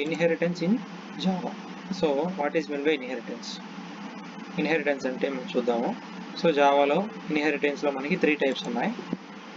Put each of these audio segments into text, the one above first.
Inheritance in Java. So what is mean by inheritance? Inheritance అంటే మనం చూద్దాము. So జావాలో ఇన్హెరిటెన్స్లో మనకి 3 టైప్స్ ఉన్నాయి.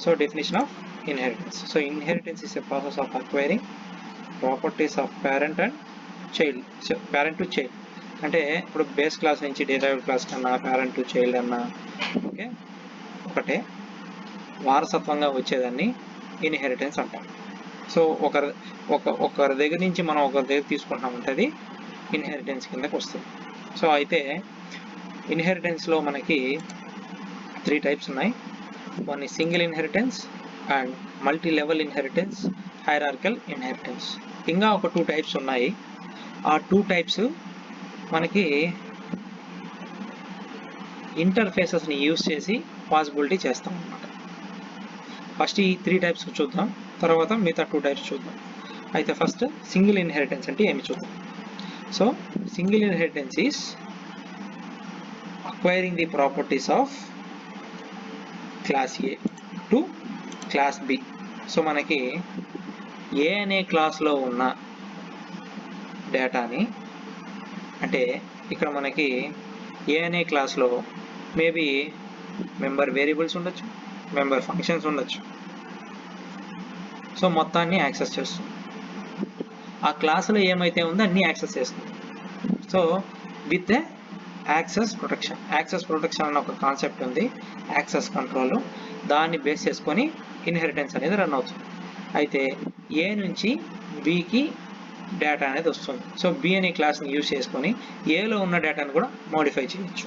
So definition of inheritance. So inheritance is a process of acquiring properties of parent and child. Parent to child అంటే ఇప్పుడు base class నుంచి derived class కన్నా parent to child అన్నా ఓకే ఒకటే, వారసత్వంగా వచ్చేదాన్ని ఇన్హెరిటెన్స్ అంటాం. సో ఒకరి దగ్గర నుంచి మనం ఒకరి దగ్గర తీసుకుంటామంటే అది ఇన్హెరిటెన్స్ కిందకి వస్తుంది. సో అయితే ఇన్హెరిటెన్స్లో మనకి 3 టైప్స్ ఉన్నాయి. వన్ ఈ single inheritance and multi level inheritance, hierarchical inheritance. ఇంకా ఒక 2 టైప్స్ ఉన్నాయి. ఆ 2 టైప్స్ మనకి ఇంటర్ఫేసెస్ని యూజ్ చేసి పాసిబిలిటీ చేస్తాం అన్నమాట. ఫస్ట్ ఈ 3 టైప్స్ చూద్దాం, తర్వాత మిగతా 2 టైప్స్ చూద్దాం. అయితే ఫస్ట్ సింగిల్ ఇన్హెరిటెన్స్ అంటే ఏమి చూద్దాం. So single inheritance is acquiring the properties of class A to class B. So మనకి ఏ అనే క్లాస్లో ఉన్న డేటాని, అంటే ఇక్కడ మనకి ఏ అనే క్లాస్లో మేబీ మెంబర్ వేరియబుల్స్ ఉండొచ్చు, మెంబర్ ఫంక్షన్స్ ఉండొచ్చు. సో మొత్తాన్ని యాక్సెస్ చేస్తుంది. ఆ క్లాసులో ఏమైతే ఉందో అన్నీ యాక్సెస్ చేస్తుంది. So with access protection. Access protection అన్న ఒక కాన్సెప్ట్ ఉంది, యాక్సెస్ కంట్రోల్. దాన్ని బేస్ చేసుకొని ఇన్హెరిటెన్స్ అనేది రన్ అవుతుంది. అయితే ఏ నుంచి బికి డేటా అనేది వస్తుంది. సో బి అనే క్లాస్ని యూజ్ చేసుకొని ఏలో ఉన్న డేటాను కూడా మోడిఫై చేయొచ్చు.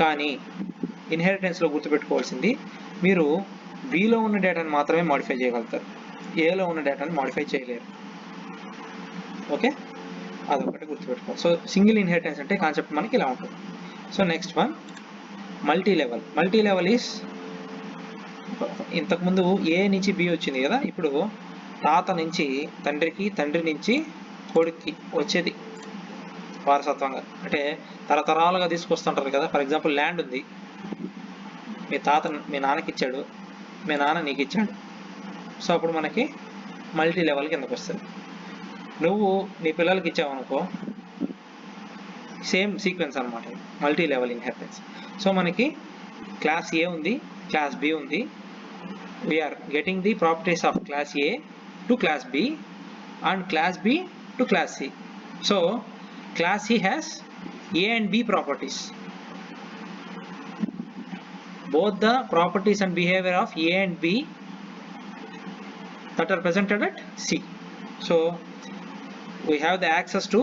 కానీ ఇన్హెరిటెన్స్లో గుర్తుపెట్టుకోవాల్సింది, మీరు బిలో ఉన్న డేటాను మాత్రమే మోడిఫై చేయగలుగుతారు, ఏలో ఉన్న డేటాను మోడిఫై చేయలేరు. ఓకే, అదొకటి గుర్తుపెట్టుకోవాలి. సో సింగిల్ ఇన్హెరిటెన్స్ అంటే కాన్సెప్ట్ మనకి ఇలా ఉంటుంది. So next one multi level. Multi level is, ఇంతకుముందు ఏ నుంచి బి వచ్చింది కదా, ఇప్పుడు తాత నుంచి తండ్రికి, తండ్రి నుంచి కొడుక్కి వచ్చేది వారసత్వంగా. అంటే తరతరాలుగా తీసుకొస్తుంటారు కదా. ఫర్ ఎగ్జాంపుల్ ల్యాండ్ ఉంది, మీ తాత మీ నాన్నకి ఇచ్చాడు, మీ నాన్న నీకు ఇచ్చాడు. సో అప్పుడు మనకి మల్టీ లెవెల్ కిందకు వస్తుంది. నువ్వు నీ పిల్లలకి ఇచ్చావనుకో, సేమ్ సీక్వెన్స్ అనమాట, మల్టీ లెవెల్ ఇన్హెరిటెన్స్. సో మనకి క్లాస్ ఏ ఉంది, క్లాస్ బి ఉంది. We are getting the properties of class A to class B and class B to class C. So class C has A and B properties. Both the properties and behavior of A and B that are presented at C. So we have the access to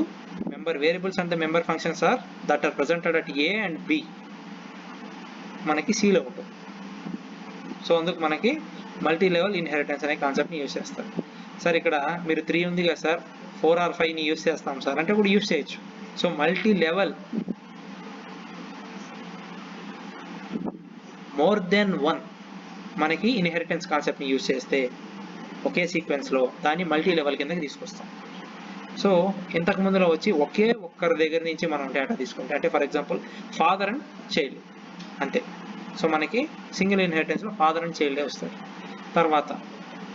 member variables and the member functions are that are presented at A and B. మనకి C లో ఉంటుంది. So అందుకు మనకి multi level inheritance అనే కాన్సెప్ట్ని use చేస్తారు. Sir ఇక్కడ మీరు 3 ఉంది కదా సార్, 4 or 5ని యూజ్ చేస్తాం సార్ అంటే కూడా యూజ్ చేయొచ్చు. So multi level more than 1 మనకి ఇన్హెరిటెన్స్ కాన్సెప్ట్ని యూజ్ చేస్తే ఒకే సీక్వెన్స్లో దాన్ని మల్టీ లెవెల్ కిందకి తీసుకొస్తాం. సో ఇంతకు ముందులో వచ్చి ఒకే ఒక్కరి దగ్గర నుంచి మనం డేటా తీసుకుంటే, అంటే for example father and child అంతే. సో మనకి సింగిల్ ఇన్హెరిటెన్స్లో ఫాదర్ అండ్ చైల్డే వస్తాయి. తర్వాత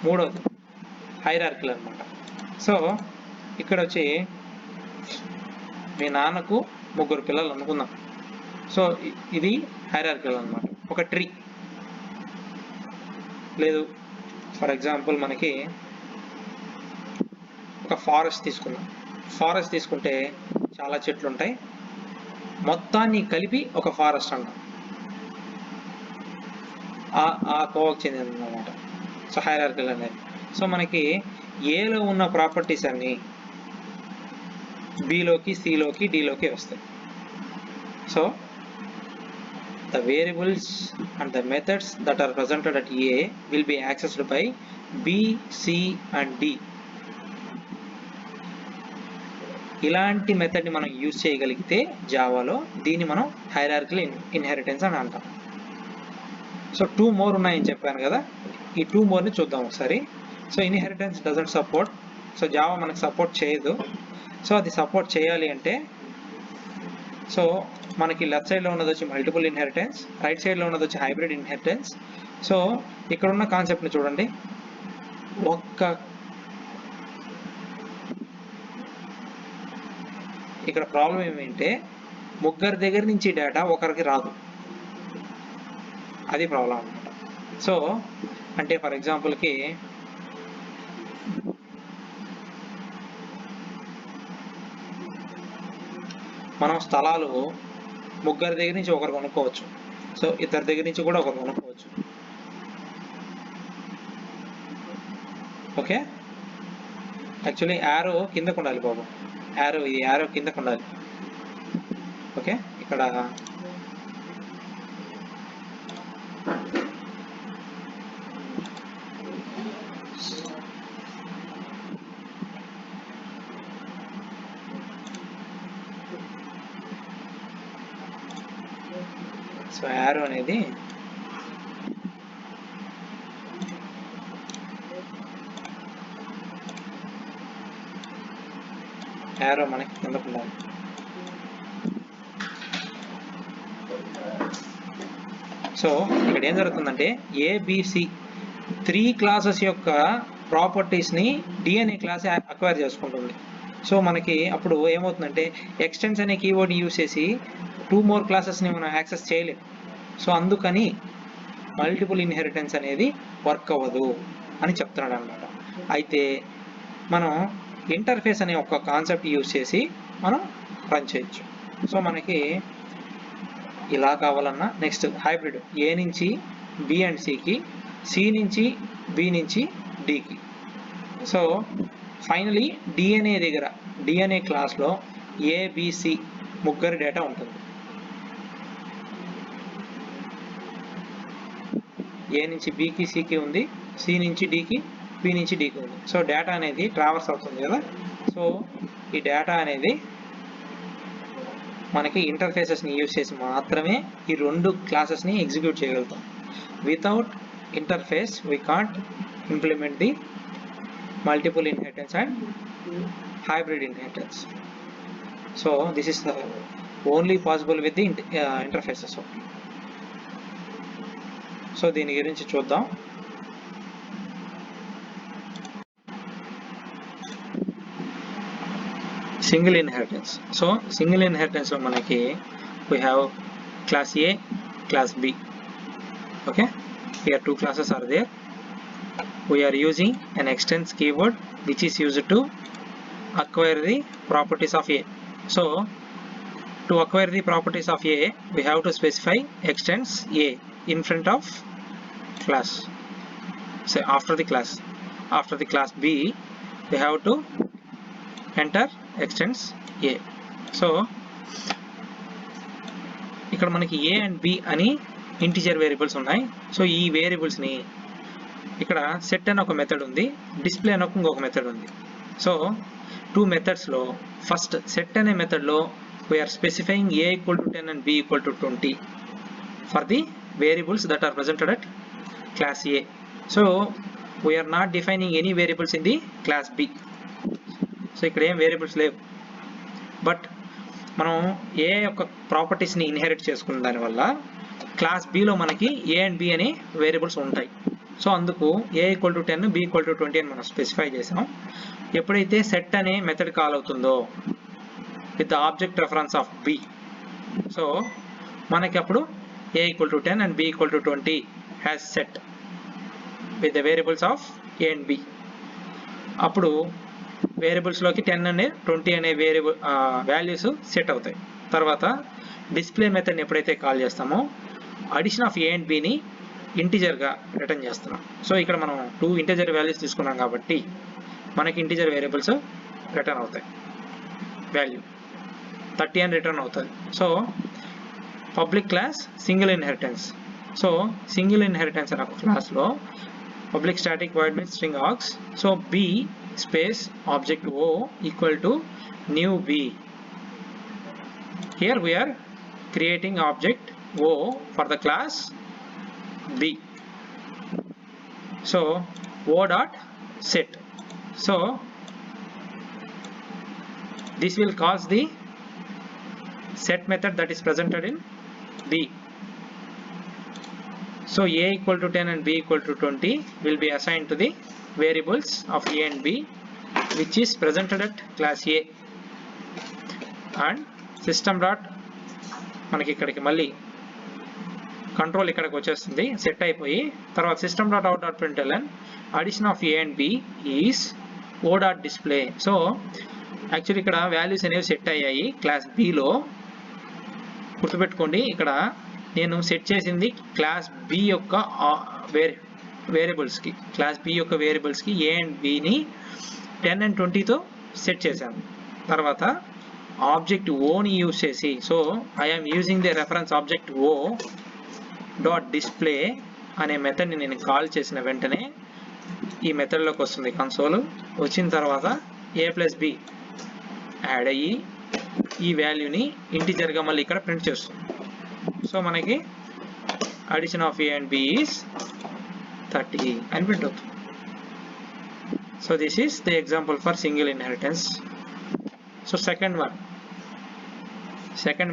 మూడవది హైరార్కల్ అనమాట. సో ఇక్కడ వచ్చి మీ నాన్నకు 3 పిల్లలు అనుకుందాం. సో ఇది హైరార్కల్ అనమాట, ఒక ట్రీ. లేదు ఫర్ ఎగ్జాంపుల్ మనకి ఒక ఫారెస్ట్ తీసుకుందాం. ఫారెస్ట్ తీసుకుంటే చాలా చెట్లు ఉంటాయి, మొత్తాన్ని కలిపి ఒక ఫారెస్ట్ అంటాం. ఆ కోవకు చెందింది అన్నమాట. సో హైరార్కల్ అనేది. సో మనకి ఏలో ఉన్న ప్రాపర్టీస్ అన్నీ బిలోకి, సిలోకి, డిలోకి వస్తాయి. So the variables and the methods that are presented at A will be accessed by B, C and D. ఇలాంటి మెథడ్ని మనం యూజ్ చేయగలిగితే జావాలో దీన్ని మనం హైరార్కల్ ఇన్హెరిటెన్స్ అని అంటాం. సో 2 more ఉన్నాయని చెప్పాను కదా, ఈ 2 moreని చూద్దాం ఒకసారి. So inheritance doesn't support, so Java మనకు సపోర్ట్ చేయదు. సో అది సపోర్ట్ చేయాలి అంటే, సో మనకి లెఫ్ట్ సైడ్లో ఉన్నది వచ్చి మల్టిపుల్ ఇన్హెరిటెన్స్, రైట్ సైడ్లో ఉన్నది వచ్చి హైబ్రిడ్ ఇన్హెరిటెన్స్. సో ఇక్కడ ఉన్న కాన్సెప్ట్ని చూడండి, ఒక్క ఇక్కడ ప్రాబ్లం ఏమంటే ముగ్గురు దగ్గర నుంచి డేటా ఒకరికి రాదు, అది ప్రాబ్లం అన్నమాట. సో అంటే ఫర్ ఎగ్జాంపుల్కి మనం స్థలాలు ముగ్గురు దగ్గర నుంచి ఒకరు కొనుక్కోవచ్చు, సో ఇద్దరి దగ్గర నుంచి కూడా ఒకరు కొనుక్కోవచ్చు. ఓకే, యాక్చువల్లీ యారో కిందకు ఉండాలి బాబు, ఇది యారో కిందకు ఉండాలి. ఓకే, ఇక్కడ సో యారో అనేది మనకి కిందకు ఉండాలి. సో ఇక్కడ ఏం జరుగుతుందంటే ఏబిసి 3 క్లాసెస్ యొక్క ప్రాపర్టీస్ని డిఎన్ఏ క్లాస్ అక్వైర్ చేసుకుంటుంది. సో మనకి అప్పుడు ఏమవుతుందంటే ఎక్స్టెన్స్ అనే కీవర్డ్ని యూజ్ చేసి 2 more క్లాసెస్ని మనం యాక్సెస్ చేయలేం. సో అందుకని మల్టిపుల్ ఇన్హెరిటెన్స్ అనేది వర్క్ అవ్వదు అని చెప్తున్నాడు అనమాట. అయితే మనం ఇంటర్ఫేస్ అనే ఒక కాన్సెప్ట్ యూజ్ చేసి మనం రన్ చేయొచ్చు. సో మనకి ఇలా కావాలన్నా నెక్స్ట్ హైబ్రిడ్ ఏ నుంచి బి అండ్ సికి, సి నుంచి బి నుంచి డికి. సో ఫైనలీ డిఎన్ఏ దగ్గర డిఎన్ఏ క్లాస్లో ఏబిసి ముగ్గురు డేటా ఉంటుంది. ఏ నుంచి బికి సికి ఉంది, సి నుంచి డికి, బి నుంచి డికి ఉంది. సో డేటా అనేది ట్రావర్స్ అవుతుంది కదా. సో ఈ డేటా అనేది మనకి ఇంటర్ఫేసెస్ని యూజ్ చేసి మాత్రమే ఈ 2 క్లాసెస్ని ఎగ్జిక్యూట్ చేయగలుగుతాం. Without interface we can't implement the multiple inheritance and hybrid inheritance. So this is only possible with the interfaces. So దీని గురించి చూద్దాం. Single inheritance. So single inheritance లో మనకి we have class A, class B. Okay, here 2 classes are there. We are using an extends keyword which is used to acquire the properties of A. So to acquire the properties of A, we have to specify extends A in front of class. Say after the class B, we have to enter extends A. So ఇక్కడ మనకి A and B అని integer variables ఉన్నాయి. So ఈ వేరియబుల్స్ని ఇక్కడ set అని ఒక method ఉంది, display అని ఇంకొక మెథడ్ ఉంది. సో 2 మెథడ్స్లో ఫస్ట్ సెట్ అనే మెథడ్లో we are specifying A equal to 10 and B equal to 20 for the variables that are presented at class A. So we are not defining any variables in the class B. So ఇక్కడ ఏం variables లేవు, but మనం ఏ యొక్క ప్రాపర్టీస్ని inherit చేసుకున్న దానివల్ల class below మనకి A and B అనే variables ఉంటాయి. సో అందుకు A equal to 10, B equal to 20 అని మనం స్పెసిఫై చేసాం. ఎప్పుడైతే సెట్ అనే మెథడ్ కాల్ అవుతుందో with the object reference of B, so మనకి అప్పుడు A equal to 10 and B equal to 20 has set with the variables of A and B. అప్పుడు వేరియబుల్స్లోకి 10 అనే 20 అనే వాల్యూస్ సెట్ అవుతాయి. తర్వాత డిస్ప్లే మెథడ్ని ఎప్పుడైతే కాల్ చేస్తామో అడిషన్ ఆఫ్ ఏ అండ్ బిని ఇంటిజర్గా రిటర్న్ చేస్తున్నాం. సో ఇక్కడ మనం 2 ఇంటిజర్ వాల్యూస్ తీసుకున్నాం కాబట్టి మనకి ఇంటిజర్ వేరియబుల్స్ రిటర్న్ అవుతాయి. వాల్యూ 30 అని రిటర్న్ అవుతుంది. So public class single inheritance. So single inheritance అనే ఒక క్లాస్లో public static void with string args. So B space object O equal to new B. Here we are creating object O for the class B. So O dot set. So this will cause the set method that is presented in B. So A equal to 10 and B equal to 20 will be assigned to the variables of A and B which is presented at class A. And system dot మనకి ఇక్కడికి మళ్ళీ control ఇక్కడికి వచ్చేస్తుంది set అయిపోయి. తర్వాత system dot out dot println addition of A and B is O dot display. So actually ఇక్కడ values అనేవి set అయ్యాయి క్లాస్ బిలో. గుర్తుపెట్టుకోండి, ఇక్కడ నేను సెట్ చేసింది క్లాస్ బి యొక్క వేరియబుల్స్కి, క్లాస్ బి యొక్క వేరియబుల్స్కి ఏ అండ్ బిని 10 and 20తో సెట్ చేశాను. తర్వాత ఆబ్జెక్ట్ ఓని యూజ్ చేసి, so I'm using the reference object O dot display అనే మెథడ్ని నేను కాల్ చేసిన వెంటనే ఈ మెథడ్లోకి వస్తుంది కన్సోల్. వచ్చిన తర్వాత ఏ ప్లస్ బి యాడ్ అయ్యి ఈ వాల్యూని ఇంటిజర్గా మళ్ళీ ఇక్కడ ప్రింట్ చేస్తుంది. సో మనకి addition of A and B is 30 అని ప్రింట్ అవుతుంది. So this is the example for single inheritance. So second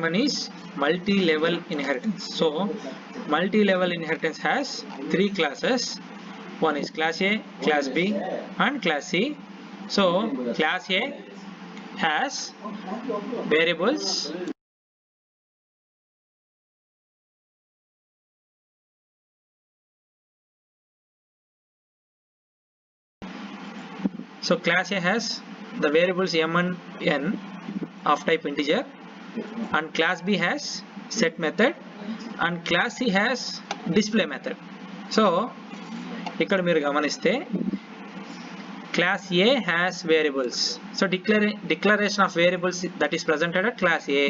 one is multi-level inheritance. So multi-level inheritance has 3 classes. One is class A, class B and class C. So class A has variables So class A has the variables m and n of type integer, and class B has set method, and class C has display method. So ఇక్కడ మీరు గమనిస్తే class A has variables. So declaration of variables that is presented at class A,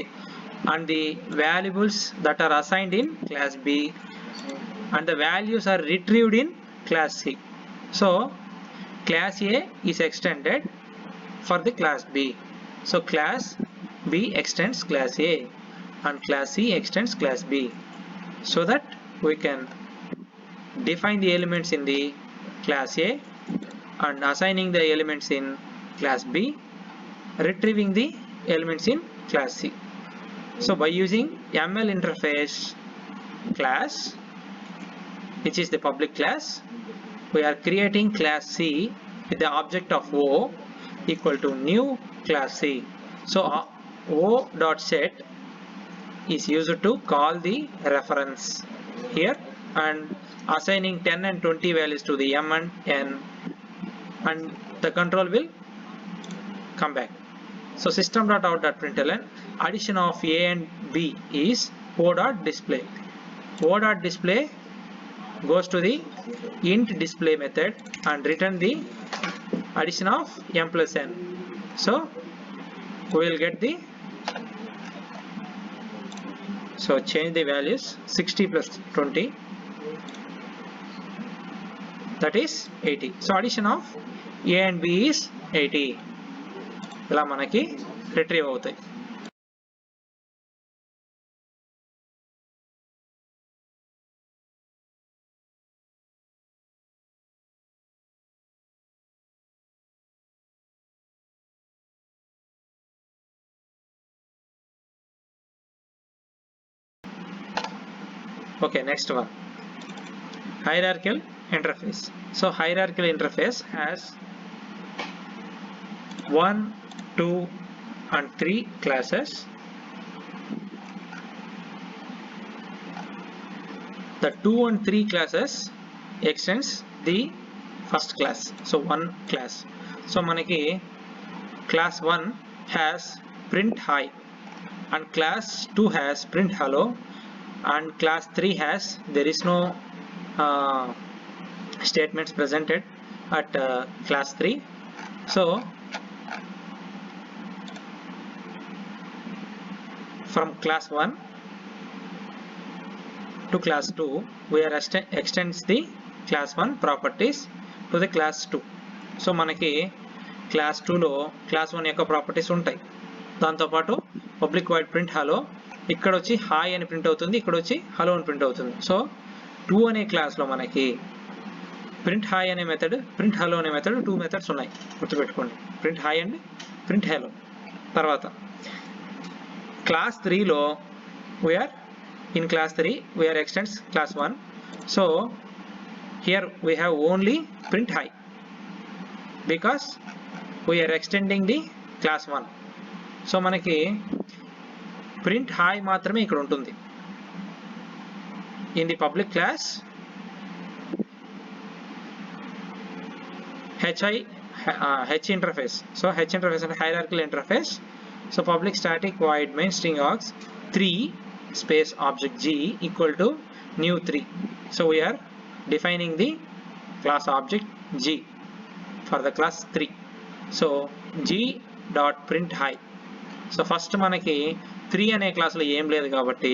and the variables that are assigned in class B, and the values are retrieved in class C. So class A is extended for the class B. So class B extends class A and class C extends class B, so that we can define the elements in the class A and assigning the elements in class B, retrieving the elements in class C. So by using ML interface class, which is the public class, we are creating class C with the object of O equal to new class C. So O dot set is used to call the reference here and assigning 10 and 20 values to the m and n, and the control will come back. So system dot out dot println addition of A and B is O dot display. O dot display goes to the int display method and return the addition of m plus n. So we will get the, so change the values 60 plus 20, that is 80. So addition of A and B is 80. ఇలా మనకి retrieve అవుతాయి. Okay, next one, hierarchical interface. So hierarchical interface has 1, 2 and 3 classes. The 2 and 3 classes extends the first class, so one class. So manaki class 1 has print hi, and class 2 has print hello, and class 3 has, there is no statements presented at class 3. So from class 1 to class 2 we are extends the class 1 properties to the class 2. So మనకి class 2 లో class 1 యొక్క properties ఉంటాయి. దాంతో పాటు public void print hello, ఇక్కడ వచ్చి hi అని print అవుతుంది, ఇక్కడ వచ్చి హలో అని ప్రింట్ అవుతుంది. సో 2 అనే క్లాస్లో మనకి ప్రింట్ హాయ్ అనే మెథడ్, ప్రింట్ హలో అనే మెథడ్, 2 మెథడ్స్ ఉన్నాయి, గుర్తుపెట్టుకోండి, print hi and print hello. తర్వాత class 3లో we are in class 3 we are extends class 1. So here we have only print hi because we are extending the class 1. So మనకి print hi మాత్రమే ఇక్కడ ఉంటుంది. In the public class h interface. So h interface and hierarchical interface. So public static void main string args 3 space object g equal to new 3. So we are defining the class object g for the class 3. So g dot print hi. So first మనకి 3 అనే class లో ఏం లేదు కాబట్టి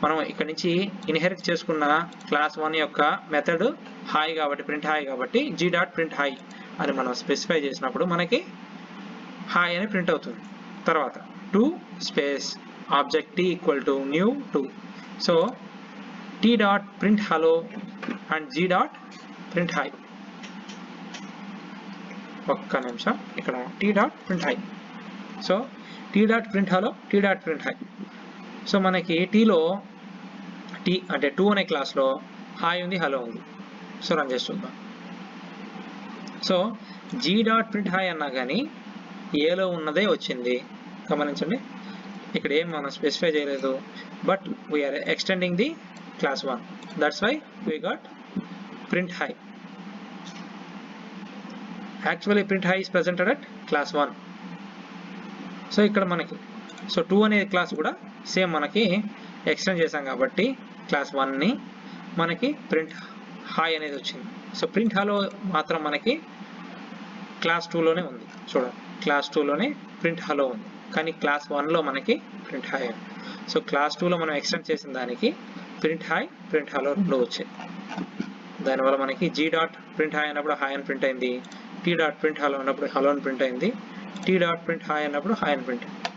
మనం ఇక్కడ నుంచి inherit చేసుకున్న క్లాస్ 1 యొక్క మెథడ్ హాయ్ కాబట్టి ప్రింట్ హాయ్ కాబట్టి g డాట్ ప్రింట్ హాయ్ అని మనం స్పెసిఫై చేసినప్పుడు మనకి హాయ్ అని ప్రింట్ అవుతుంది. తర్వాత 2 space object t equal to new 2. So t dot print hello and g dot print hi. ఒక్క నిమిషం, ఇక్కడ t dot print hi. So t dot print hello, t dot print hi. So మనకి టీలో tea అంటే 2 అనే క్లాస్లో hi ఉంది, hello ఉంది. సో రన్ చేసి చూద్దాం. So G dot print hi అన్నా కానీ ఏలో ఉన్నదే వచ్చింది. గమనించండి, ఇక్కడ ఏం మనం స్పెసిఫై చేయలేదు, but we're extending the class 1. That's why we got print hi. Actually print hi is presented at class 1. So ఇక్కడ మనకి 2 అనే క్లాస్ కూడా సేమ్ మనకి ఎక్స్టెండ్ చేసాం కాబట్టి క్లాస్ 1ని మనకి ప్రింట్ హాయ్ అనేది వచ్చింది. సో ప్రింట్ హాలో మాత్రం మనకి క్లాస్ 2లోనే ఉంది. చూడండి, క్లాస్ 2లోనే ప్రింట్ హాలో ఉంది, కానీ క్లాస్ 1లో మనకి ప్రింట్ హాయ్. సో క్లాస్ 2లో మనం ఎక్స్టెండ్ చేసిన దానికి ప్రింట్ హాయ్, ప్రింట్ హాలో రెండు వచ్చాయి. దానివల్ల మనకి జీ డాట్ ప్రింట్ హాయ్ అన్నప్పుడు హాయ్ అని ప్రింట్ అయింది, టీ డాట్ ప్రింట్ హలో అన్నప్పుడు హలో అని ప్రింట్ అయింది, టీ డాట్ ప్రింట్ హాయ్ అన్నప్పుడు హాయ్ అని ప్రింట్ అయింది.